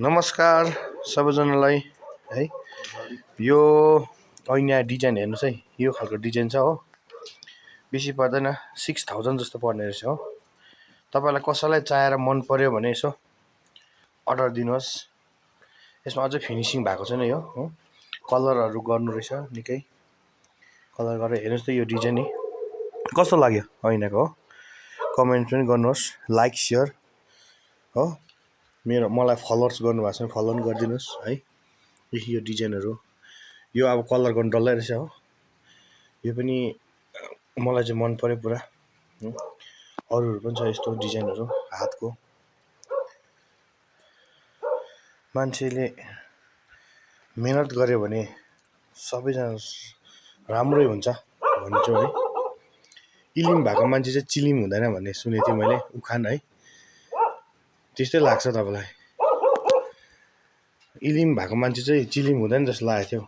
नमस्कार सबैजनालाई है। यो ऐना डिजाइन हेर्नुस् है, यो खालको डिजाइन छ हो। बेसी पर्दैन, 6000 जस्तो पर्ने रहेछ हो। तपाईलाई कसैलाई चाहेर मन पर्यो भने यसो अर्डर दिनुहोस्। यसमा अझै फिनिसिङ भएको छैन यो हो। कलरहरु गर्नु रहेछ, निकै कलर गरेर हेर्नुस् त यो डिजाइन नि कस्तो लाग्यो ऐनाको हो। कमेन्ट पनि गर्नुहोस्, लाइक शेयर हो। मलाई फलोवर्स गर्नु भएको छ भने फलो पनि गरिदिनुहोस् है। यो डिजाइनहरु यो अब कलर गर्नु डल्लै रहेछ हो। यो पनि मलाई चाहिँ मन पर्यो पुरा। अरूहरु पनि छ यस्तो डिजाइनहरु हातको। मान्छेले मेहनत गर्यो भने सबैजना राम्रै हुन्छ भन्छु है। इलिम भएको मान्छे चाहिँ चिलिम हुँदैन भन्ने सुनेको थिएँ मैले, उखान है। त्यस्तै लाग्छ तपाईलाई? इलिम भएको मान्छे चाहिँ चिलिम हुँदैन जस्तो लागेको थियो।